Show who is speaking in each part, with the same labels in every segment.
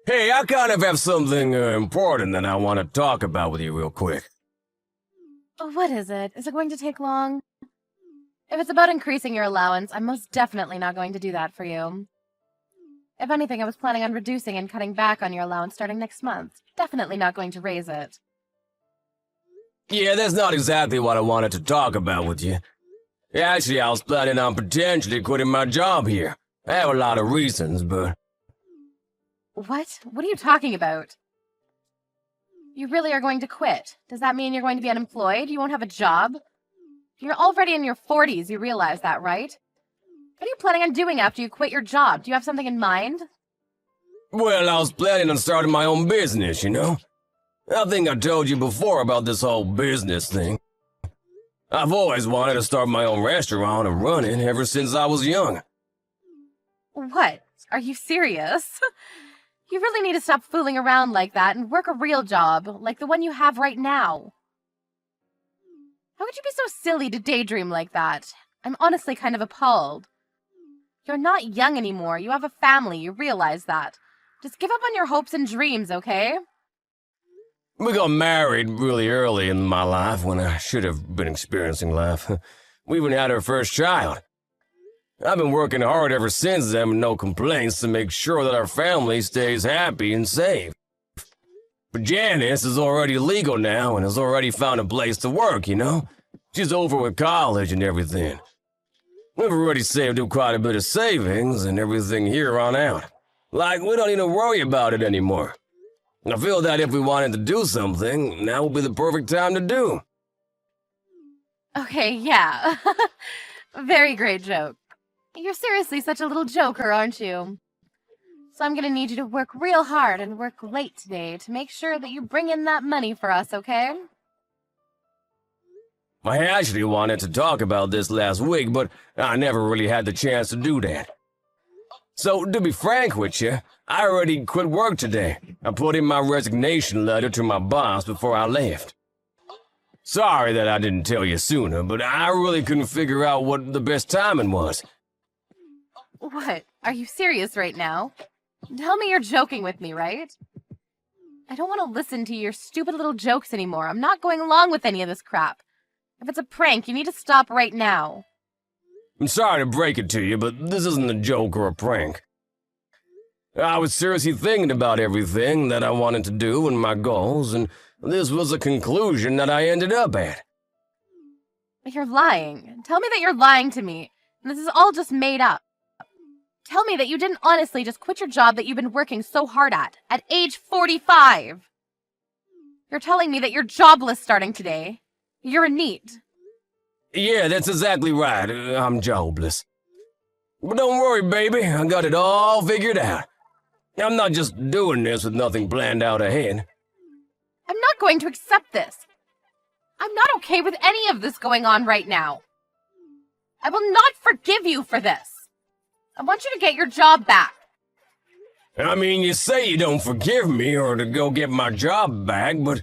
Speaker 1: Hey, I kind of have something important that I want to talk about with you real quick.
Speaker 2: Oh, what is it? Is it going to take long? If it's about increasing your allowance, I'm most definitely not going to do that for you. If anything, I was planning on reducing and cutting back on your allowance starting next month. Definitely not going to raise it.
Speaker 1: Yeah, that's not exactly what I wanted to talk about with you. Actually, I was planning on potentially quitting my job here. I have a lot of reasons, but...
Speaker 2: What? What are you talking about? You really are going to quit? Does that mean you're going to be unemployed? You won't have a job? You're already in your 40s, you realize that, right? What are you planning on doing after you quit your job? Do you have something in mind?
Speaker 1: Well, I was planning on starting my own business, you know? I think I told you before about this whole business thing. I've always wanted to start my own restaurant and run it ever since I was young.
Speaker 2: What? Are you serious? You really need to stop fooling around like that and work a real job, like the one you have right now. How could you be so silly to daydream like that? I'm honestly kind of appalled. You're not young anymore. You have a family. You realize that. Just give up on your hopes and dreams, okay?
Speaker 1: We got married really early in my life when I should have been experiencing life. We even had our first child. I've been working hard ever since then with no complaints to make sure that our family stays happy and safe. But Janice is already legal now and has already found a place to work, you know? She's over with college and everything. We've already saved up quite a bit of savings and everything here on out. Like, we don't need to worry about it anymore. I feel that if we wanted to do something, now would be the perfect time to do.
Speaker 2: Okay, yeah. Very great joke. You're seriously such a little joker, aren't you? So I'm gonna need you to work real hard and work late today to make sure that you bring in that money for us, okay?
Speaker 1: I actually wanted to talk about this last week, but I never really had the chance to do that. So, to be frank with you, I already quit work today. I put in my resignation letter to my boss before I left. Sorry that I didn't tell you sooner, but I really couldn't figure out what the best timing was.
Speaker 2: What? Are you serious right now? Tell me you're joking with me, right? I don't want to listen to your stupid little jokes anymore. I'm not going along with any of this crap. If it's a prank, you need to stop right now.
Speaker 1: I'm sorry to break it to you, but this isn't a joke or a prank. I was seriously thinking about everything that I wanted to do and my goals, and this was a conclusion that I ended up at.
Speaker 2: You're lying. Tell me that you're lying to me, and this is all just made up. Tell me that you didn't honestly just quit your job that you've been working so hard at age 45. You're telling me that you're jobless starting today. You're a NEET.
Speaker 1: Yeah, that's exactly right. I'm jobless. But don't worry, baby. I got it all figured out. I'm not just doing this with nothing planned out ahead.
Speaker 2: I'm not going to accept this. I'm not okay with any of this going on right now. I will not forgive you for this. I want you to get your job back.
Speaker 1: I mean, you say you don't forgive me or to go get my job back, but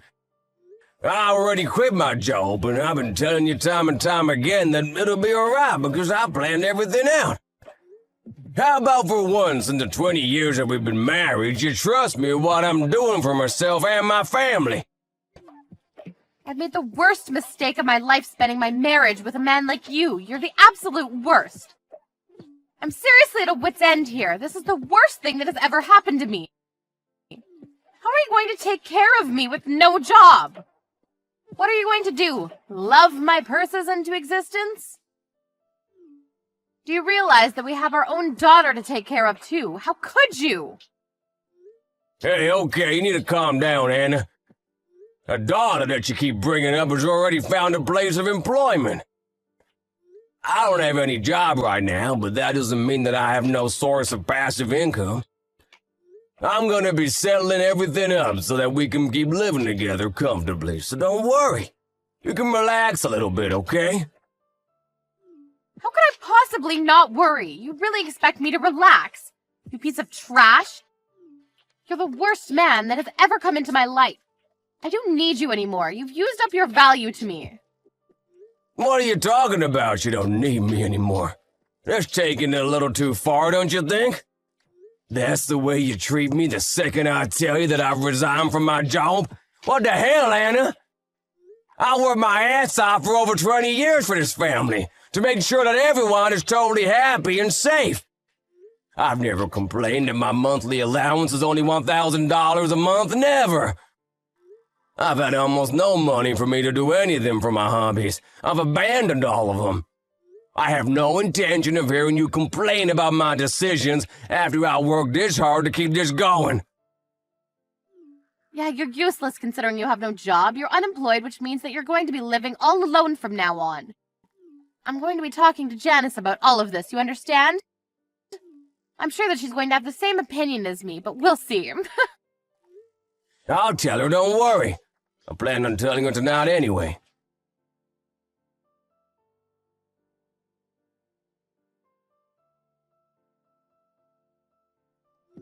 Speaker 1: I already quit my job, and I've been telling you time and time again that it'll be alright because I planned everything out. How about for once in the 20 years that we've been married, you trust me with what I'm doing for myself and my family?
Speaker 2: I've made the worst mistake of my life spending my marriage with a man like you. You're the absolute worst. I'm seriously at a wit's end here. This is the worst thing that has ever happened to me. How are you going to take care of me with no job? What are you going to do? Love my purses into existence? Do you realize that we have our own daughter to take care of too? How could you?
Speaker 1: Hey, okay, you need to calm down, Anna. A daughter that you keep bringing up has already found a place of employment. I don't have any job right now, but that doesn't mean that I have no source of passive income. I'm gonna be settling everything up so that we can keep living together comfortably, so don't worry. You can relax a little bit, okay?
Speaker 2: How could I possibly not worry? You really expect me to relax? You piece of trash? You're the worst man that has ever come into my life. I don't need you anymore. You've used up your value to me.
Speaker 1: What are you talking about? You don't need me anymore. That's taking it a little too far, don't you think? That's the way you treat me the second I tell you that I've resigned from my job? What the hell, Anna? I worked my ass off for over 20 years for this family to make sure that everyone is totally happy and safe. I've never complained that my monthly allowance is only $1,000 a month, never. I've had almost no money for me to do anything for my hobbies. I've abandoned all of them. I have no intention of hearing you complain about my decisions after I worked this hard to keep this going.
Speaker 2: Yeah, you're useless considering you have no job. You're unemployed, which means that you're going to be living all alone from now on. I'm going to be talking to Janice about all of this, you understand? I'm sure that she's going to have the same opinion as me, but we'll see.
Speaker 1: I'll tell her, don't worry. I plan on telling her tonight anyway.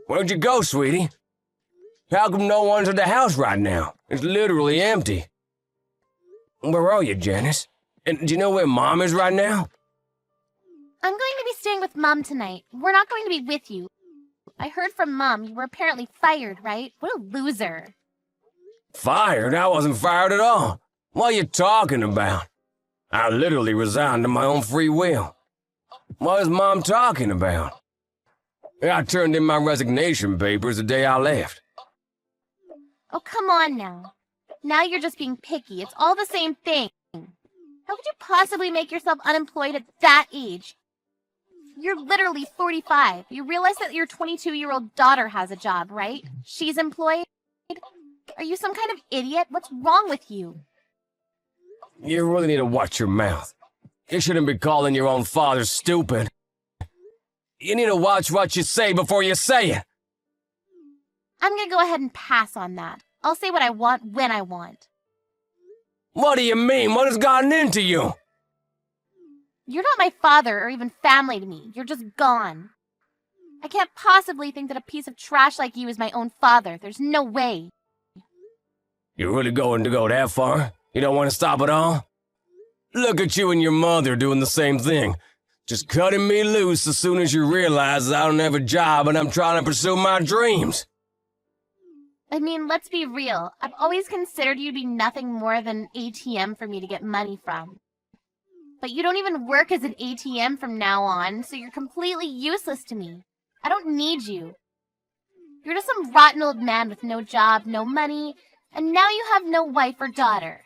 Speaker 1: Where'd you go, sweetie? How come no one's at the house right now? It's literally empty. Where are you, Janice? And do you know where Mom is right now?
Speaker 2: I'm going to be staying with Mom tonight. We're not going to be with you. I heard from Mom you were apparently fired, right? What a loser.
Speaker 1: Fired? I wasn't fired at all. What are you talking about? I literally resigned of my own free will. What is Mom talking about? I turned in my resignation papers the day I left.
Speaker 2: Oh, come on now. Now you're just being picky. It's all the same thing. How could you possibly make yourself unemployed at that age? You're literally 45. You realize that your 22-year-old daughter has a job, right? She's employed? Are you some kind of idiot? What's wrong with you?
Speaker 1: You really need to watch your mouth. You shouldn't be calling your own father stupid. You need to watch what you say before you say it.
Speaker 2: I'm gonna go ahead and pass on that. I'll say what I want when I want.
Speaker 1: What do you mean? What has gotten into you?
Speaker 2: You're not my father or even family to me. You're just gone. I can't possibly think that a piece of trash like you is my own father. There's no way.
Speaker 1: You're really going to go that far? You don't want to stop at all? Look at you and your mother doing the same thing. Just cutting me loose as soon as you realize I don't have a job and I'm trying to pursue my dreams.
Speaker 2: I mean, let's be real. I've always considered you to be nothing more than an ATM for me to get money from. But you don't even work as an ATM from now on, so you're completely useless to me. I don't need you. You're just some rotten old man with no job, no money, and now you have no wife or daughter.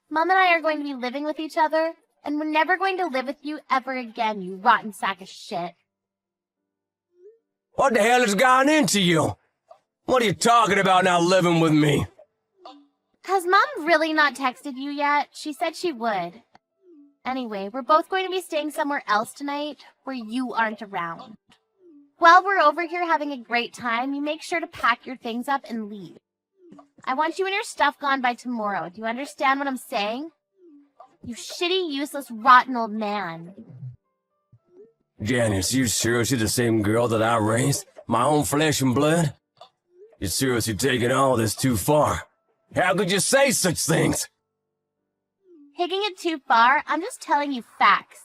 Speaker 2: Mom and I are going to be living with each other, and we're never going to live with you ever again, you rotten sack of shit.
Speaker 1: What the hell has gotten into you? What are you talking about now living with me?
Speaker 2: Has Mom really not texted you yet? She said she would. Anyway, we're both going to be staying somewhere else tonight where you aren't around. While we're over here having a great time, you make sure to pack your things up and leave. I want you and your stuff gone by tomorrow. Do you understand what I'm saying? You shitty, useless, rotten old man.
Speaker 1: Janice, you seriously the same girl that I raised? My own flesh and blood? You're seriously taking all this too far. How could you say such things?
Speaker 2: Taking it too far? I'm just telling you facts.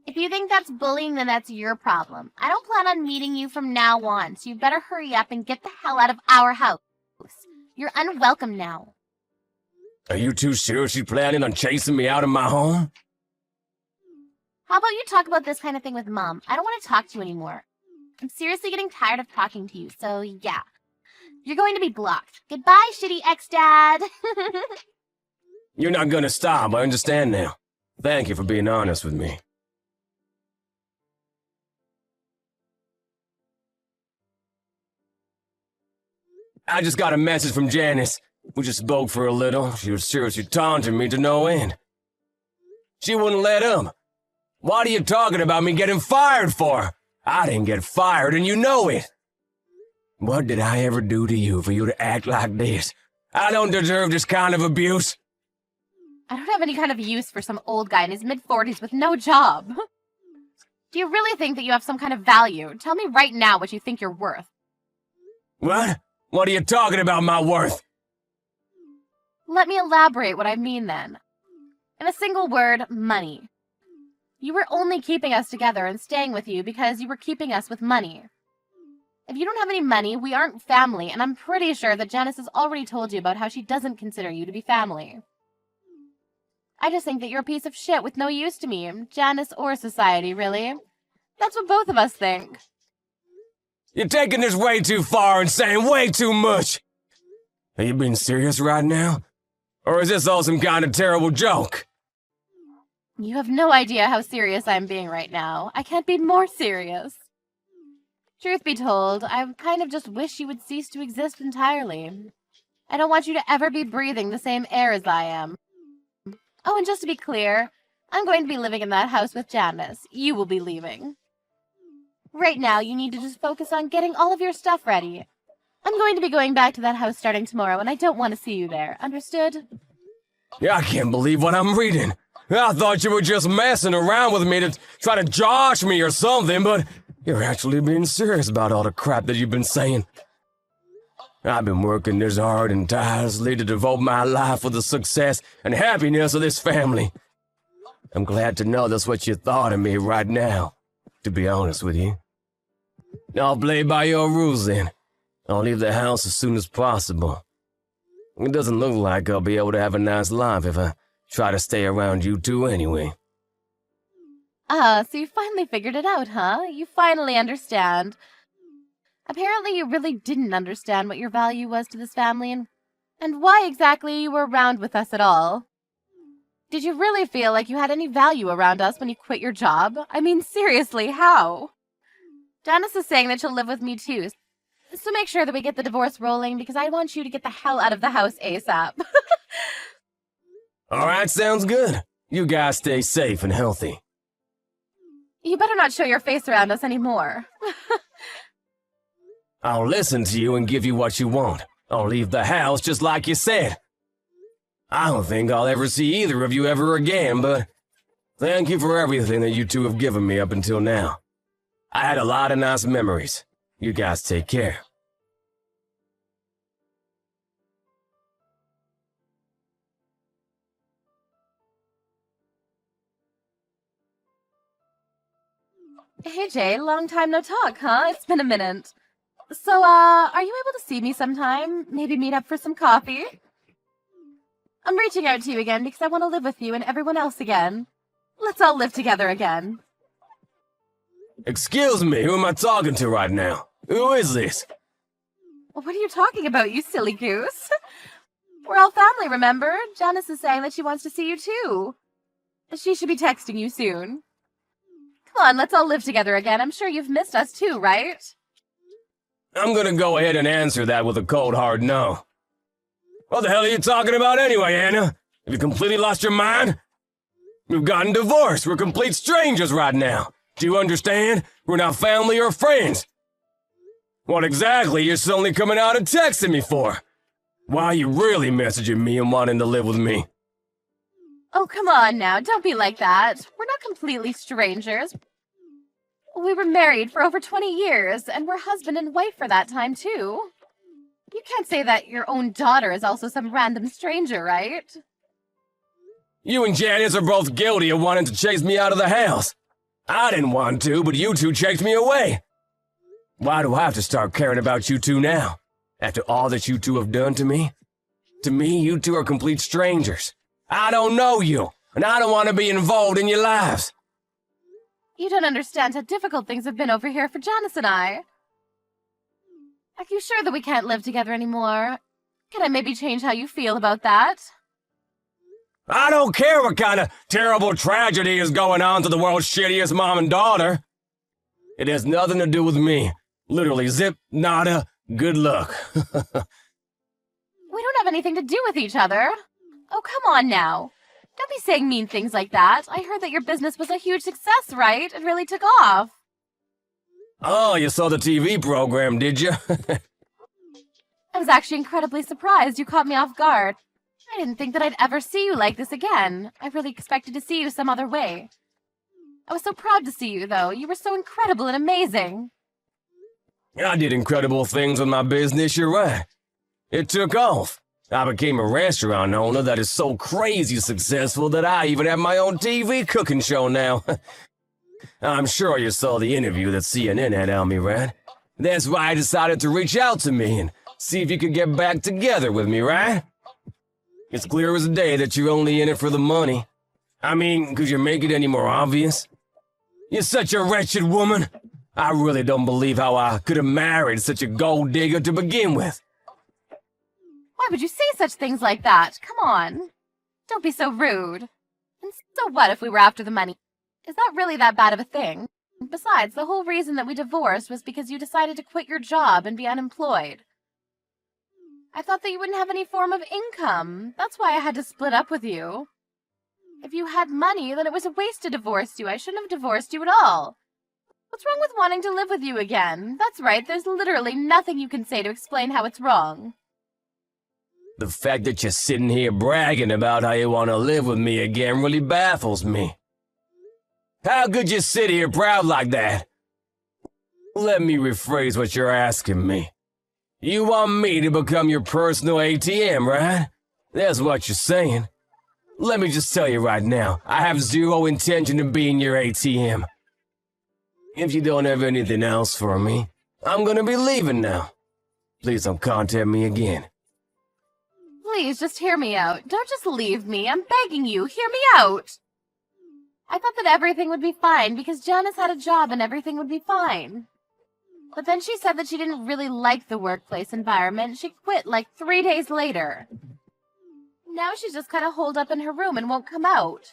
Speaker 2: If you think that's bullying, then that's your problem. I don't plan on meeting you from now on, so you better hurry up and get the hell out of our house. You're unwelcome now.
Speaker 1: Are you two seriously planning on chasing me out of my home?
Speaker 2: How about you talk about this kind of thing with Mom? I don't want to talk to you anymore. I'm seriously getting tired of talking to you, so yeah. You're going to be blocked. Goodbye, shitty ex-dad.
Speaker 1: You're not gonna stop, I understand now. Thank you for being honest with me. I just got a message from Janice. We just spoke for a little. She was seriously taunting me to no end. She wouldn't let up. What are you talking about me getting fired for? I didn't get fired and you know it. What did I ever do to you for you to act like this? I don't deserve this kind of abuse.
Speaker 2: I don't have any kind of use for some old guy in his mid-40s with no job. Do you really think that you have some kind of value? Tell me right now what you think you're worth.
Speaker 1: What? What are you talking about, my worth?
Speaker 2: Let me elaborate what I mean then. In a single word, money. You were only keeping us together and staying with you because you were keeping us with money. If you don't have any money, we aren't family, and I'm pretty sure that Janice has already told you about how she doesn't consider you to be family. I just think that you're a piece of shit with no use to me, Janice or society, really. That's what both of us think.
Speaker 1: You're taking this way too far and saying way too much. Are you being serious right now? Or is this all some kind of terrible joke?
Speaker 2: You have no idea how serious I'm being right now. I can't be more serious. Truth be told, I kind of just wish you would cease to exist entirely. I don't want you to ever be breathing the same air as I am. Oh, and just to be clear, I'm going to be living in that house with Janice. You will be leaving. Right now, you need to just focus on getting all of your stuff ready. I'm going to be going back to that house starting tomorrow, and I don't want to see you there. Understood?
Speaker 1: Yeah, I can't believe what I'm reading. I thought you were just messing around with me to try to josh me or something, but you're actually being serious about all the crap that you've been saying. I've been working this hard and tirelessly to devote my life for the success and happiness of this family. I'm glad to know that's what you thought of me right now, to be honest with you. I'll play by your rules then. I'll leave the house as soon as possible. It doesn't look like I'll be able to have a nice life if I try to stay around you two anyway.
Speaker 2: Ah, so you finally figured it out, huh? You finally understand. Apparently you really didn't understand what your value was to this family and why exactly you were around with us at all. Did you really feel like you had any value around us when you quit your job? I mean, seriously, how? Janice is saying that she'll live with me too, so make sure that we get the divorce rolling because I want you to get the hell out of the house ASAP.
Speaker 1: Alright, sounds good. You guys stay safe and healthy.
Speaker 2: You better not show your face around us anymore.
Speaker 1: I'll listen to you and give you what you want. I'll leave the house just like you said. I don't think I'll ever see either of you ever again, but thank you for everything that you two have given me up until now. I had a lot of nice memories. You guys take care.
Speaker 2: Hey Jay, long time no talk, huh? It's been a minute. So, are you able to see me sometime? Maybe meet up for some coffee? I'm reaching out to you again because I want to live with you and everyone else again. Let's all live together again.
Speaker 1: Excuse me, who am I talking to right now? Who is this?
Speaker 2: What are you talking about, you silly goose? We're all family, remember? Janice is saying that she wants to see you too. She should be texting you soon. Come on, let's all live together again. I'm sure you've missed us too, right?
Speaker 1: I'm gonna go ahead and answer that with a cold hard no. What the hell are you talking about anyway, Anna? Have you completely lost your mind? We've gotten divorced. We're complete strangers right now. Do you understand? We're not family or friends. What exactly you're suddenly coming out and texting me for? Why are you really messaging me and wanting to live with me?
Speaker 2: Oh, come on now. Don't be like that. We're not completely strangers. We were married for over 20 years, and we're husband and wife for that time, too. You can't say that your own daughter is also some random stranger, right?
Speaker 1: You and Janice are both guilty of wanting to chase me out of the house. I didn't want to, but you two chased me away. Why do I have to start caring about you two now? After all that you two have done to me? To me, you two are complete strangers. I don't know you, and I don't want to be involved in your lives.
Speaker 2: You don't understand how difficult things have been over here for Janice and I. Are you sure that we can't live together anymore? Can I maybe change how you feel about that?
Speaker 1: I don't care what kind of terrible tragedy is going on to the world's shittiest mom and daughter. It has nothing to do with me. Literally, zip, nada, good luck.
Speaker 2: We don't have anything to do with each other. Oh, come on now. Don't be saying mean things like that. I heard that your business was a huge success, right? It really took off.
Speaker 1: Oh, you saw the TV program, did you?
Speaker 2: I was actually incredibly surprised. You caught me off guard. I didn't think that I'd ever see you like this again. I really expected to see you some other way. I was so proud to see you, though. You were so incredible and amazing.
Speaker 1: I did incredible things with my business, you're right. It took off. I became a restaurant owner that is so crazy successful that I even have my own TV cooking show now. I'm sure you saw the interview that CNN had on me, right? That's why I decided to reach out to me and see if you could get back together with me, right? It's clear as day that you're only in it for the money. I mean, could you make it any more obvious? You're such a wretched woman. I really don't believe how I could have married such a gold digger to begin with.
Speaker 2: Why would you say such things like that? Come on. Don't be so rude. And so what if we were after the money? Is that really that bad of a thing? Besides, the whole reason that we divorced was because you decided to quit your job and be unemployed. I thought that you wouldn't have any form of income. That's why I had to split up with you. If you had money, then it was a waste to divorce you. I shouldn't have divorced you at all. What's wrong with wanting to live with you again? That's right, there's literally nothing you can say to explain how it's wrong.
Speaker 1: The fact that you're sitting here bragging about how you want to live with me again really baffles me. How could you sit here proud like that? Let me rephrase what you're asking me. You want me to become your personal ATM, right? That's what you're saying. Let me just tell you right now, I have zero intention of being your ATM. If you don't have anything else for me, I'm gonna be leaving now. Please don't contact me again.
Speaker 2: Please, just hear me out. Don't just leave me. I'm begging you. Hear me out. I thought that everything would be fine because Janice had a job and everything would be fine. But then she said that she didn't really like the workplace environment. She quit like 3 days later. Now she's just kind of holed up in her room and won't come out.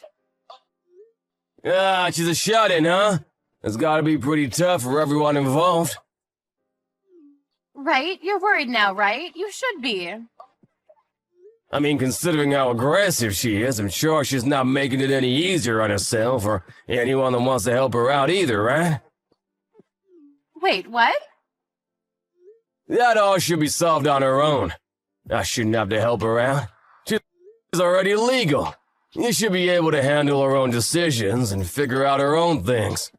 Speaker 1: Ah, she's a shut-in, huh? It's gotta be pretty tough for everyone involved.
Speaker 2: Right? You're worried now, right? You should be.
Speaker 1: I mean, considering how aggressive she is, I'm sure she's not making it any easier on herself or anyone that wants to help her out either, right?
Speaker 2: Wait, what?
Speaker 1: That all should be solved on her own. I shouldn't have to help her out. She's already legal. You should be able to handle her own decisions and figure out her own things.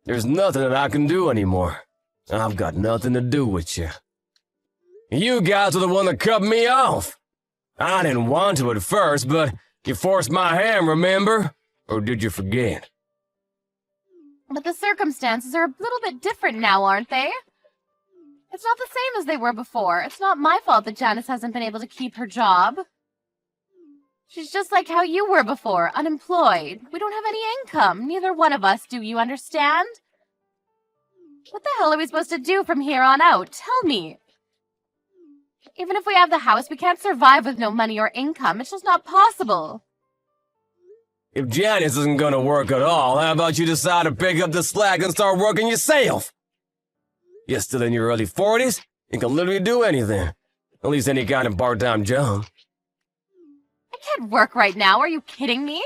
Speaker 1: There's nothing that I can do anymore. I've got nothing to do with you. You guys are the one that cut me off. I didn't want to at first, but you forced my hand, remember? Or did you forget?
Speaker 2: But the circumstances are a little bit different now, aren't they? It's not the same as they were before. It's not my fault that Janice hasn't been able to keep her job. She's just like how you were before, unemployed. We don't have any income. Neither one of us do, you understand? What the hell are we supposed to do from here on out? Tell me. Even if we have the house, we can't survive with no money or income. It's just not possible.
Speaker 1: If Janice isn't gonna work at all, how about you decide to pick up the slack and start working yourself? You're still in your early 40s, you can literally do anything. At least any kind of part-time job.
Speaker 2: I can't work right now, are you kidding me?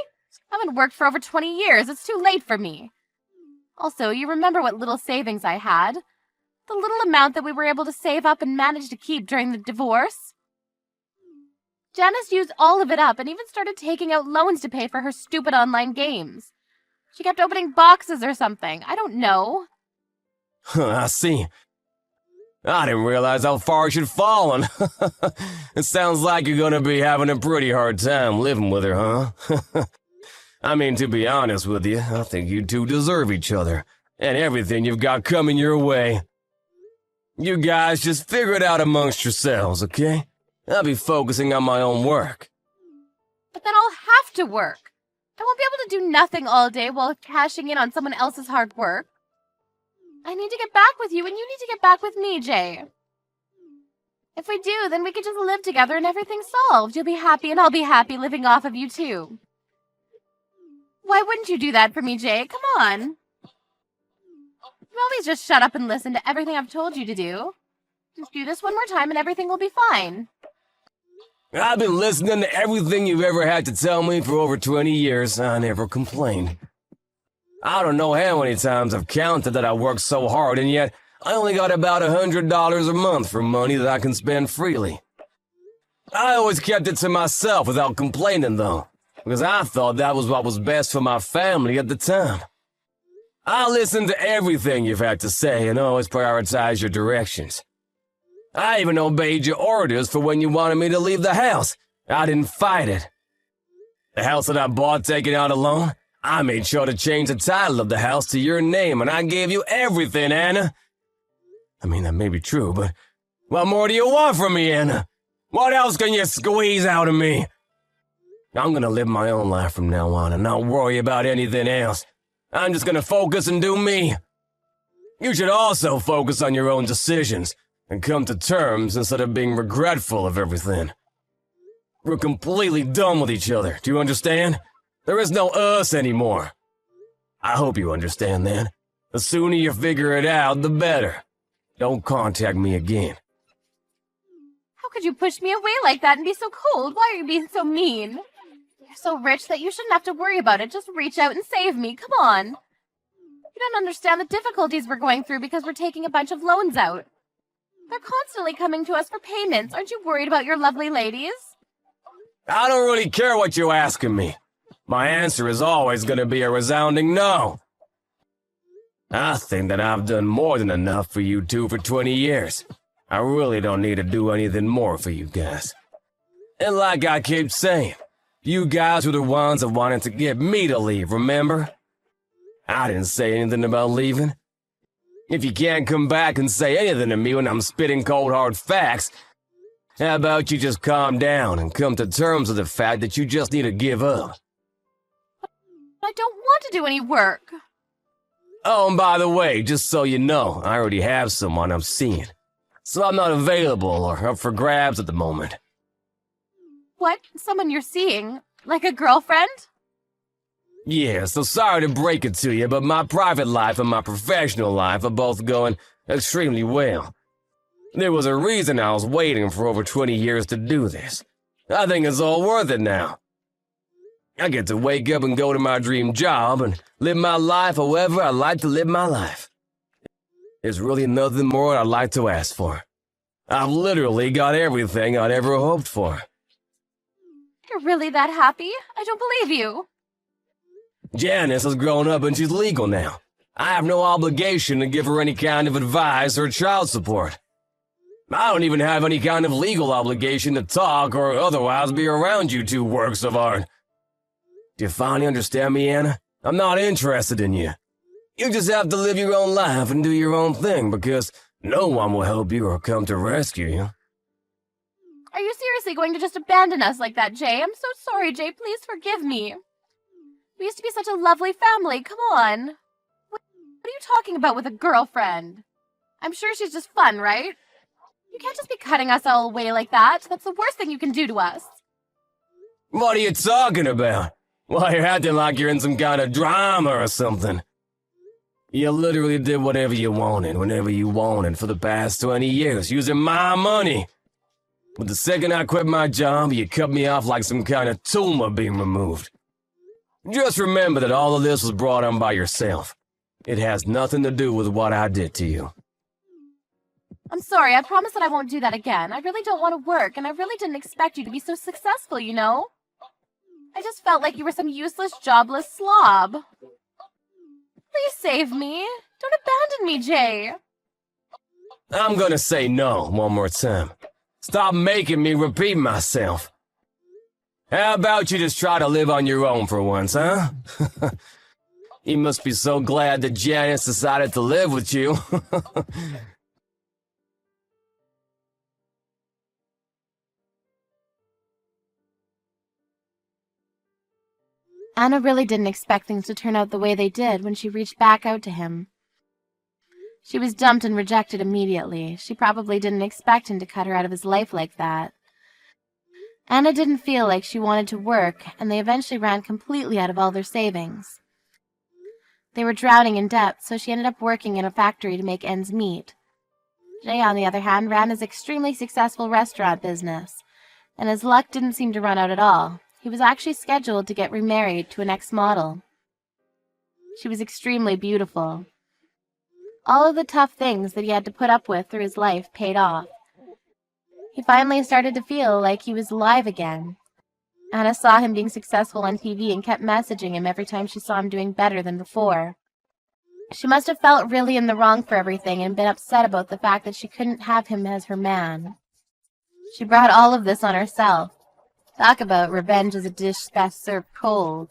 Speaker 2: I haven't worked for over 20 years, it's too late for me. Also, you remember what little savings I had? The little amount that we were able to save up and manage to keep during the divorce? Janice used all of it up and even started taking out loans to pay for her stupid online games. She kept opening boxes or something. I don't know.
Speaker 1: I see. I didn't realize how far she'd fallen. It sounds like you're gonna be having a pretty hard time living with her, huh? I mean, to be honest with you, I think you two deserve each other, and everything you've got coming your way. You guys just figure it out amongst yourselves, okay? I'll be focusing on my own work.
Speaker 2: But then I'll have to work. I won't be able to do nothing all day while cashing in on someone else's hard work. I need to get back with you, and you need to get back with me, Jay. If we do, then we can just live together and everything's solved. You'll be happy, and I'll be happy living off of you, too. Why wouldn't you do that for me, Jay? Come on. You always just shut up and listen to everything I've told you to do. Just do this one more time, and everything will be fine.
Speaker 1: I've been listening to everything you've ever had to tell me for over 20 years. I never complained. I don't know how many times I've counted that I worked so hard, and yet I only got about $100 a month for money that I can spend freely. I always kept it to myself without complaining, though, because I thought that was what was best for my family at the time. I listened to everything you've had to say and always prioritized your directions. I even obeyed your orders for when you wanted me to leave the house. I didn't fight it. The house that I bought taking out a loan, I made sure to change the title of the house to your name, and I gave you everything, Anna. I mean, that may be true, but what more do you want from me, Anna? What else can you squeeze out of me? I'm gonna live my own life from now on and not worry about anything else. I'm just gonna focus and do me. You should also focus on your own decisions and come to terms instead of being regretful of everything. We're completely done with each other, do you understand? There is no us anymore. I hope you understand that. The sooner you figure it out, the better. Don't contact me again.
Speaker 2: How could you push me away like that and be so cold? Why are you being so mean? You're so rich that you shouldn't have to worry about it. Just reach out and save me. Come on. You don't understand the difficulties we're going through because we're taking a bunch of loans out. They're constantly coming to us for payments. Aren't you worried about your lovely ladies?
Speaker 1: I don't really care what you're asking me. My answer is always going to be a resounding no. I think that I've done more than enough for you two for 20 years. I really don't need to do anything more for you guys. And like I keep saying, you guys were the ones that wanted to get me to leave, remember? I didn't say anything about leaving. If you can't come back and say anything to me when I'm spitting cold hard facts, how about you just calm down and come to terms with the fact that you just need to give up?
Speaker 2: I don't want to do any work.
Speaker 1: Oh, and by the way, just so you know, I already have someone I'm seeing. So I'm not available or up for grabs at the moment.
Speaker 2: What? Someone you're seeing? Like a girlfriend?
Speaker 1: Yeah, so sorry to break it to you, but my private life and my professional life are both going extremely well. There was a reason I was waiting for over 20 years to do this. I think it's all worth it now. I get to wake up and go to my dream job and live my life however I like to live my life. There's really nothing more I'd like to ask for. I've literally got everything I'd ever hoped for.
Speaker 2: You're really that happy? I don't believe you.
Speaker 1: Janice has grown up and she's legal now. I have no obligation to give her any kind of advice or child support. I don't even have any kind of legal obligation to talk or otherwise be around you two works of art. Do you finally understand me, Anna? I'm not interested in you. You just have to live your own life and do your own thing because no one will help you or come to rescue you.
Speaker 2: Are you seriously going to just abandon us like that, Jay? I'm so sorry, Jay. Please forgive me. We used to be such a lovely family. Come on. What are you talking about with a girlfriend? I'm sure she's just fun, right? You can't just be cutting us all away like that. That's the worst thing you can do to us.
Speaker 1: What are you talking about? Why, you're acting like you're in some kind of drama or something. You literally did whatever you wanted, whenever you wanted for the past 20 years, using my money. But the second I quit my job, you cut me off like some kind of tumor being removed. Just remember that all of this was brought on by yourself. It has nothing to do with what I did to you.
Speaker 2: I'm sorry, I promise that I won't do that again. I really don't want to work, and I really didn't expect you to be so successful, you know? I just felt like you were some useless, jobless slob. Please save me. Don't abandon me, Jay.
Speaker 1: I'm gonna say no one more time. Stop making me repeat myself. How about you just try to live on your own for once, huh? You must be so glad that Janice decided to live with you.
Speaker 2: Anna really didn't expect things to turn out the way they did when she reached back out to him. She was dumped and rejected immediately. She probably didn't expect him to cut her out of his life like that. Anna didn't feel like she wanted to work, and they eventually ran completely out of all their savings. They were drowning in debt, so she ended up working in a factory to make ends meet. Jay, on the other hand, ran his extremely successful restaurant business, and his luck didn't seem to run out at all. He was actually scheduled to get remarried to an ex-model. She was extremely beautiful. All of the tough things that he had to put up with through his life paid off. He finally started to feel like he was alive again. Anna saw him being successful on TV and kept messaging him every time she saw him doing better than before. She must have felt really in the wrong for everything and been upset about the fact that she couldn't have him as her man. She brought all of this on herself. Talk about revenge as a dish best served cold.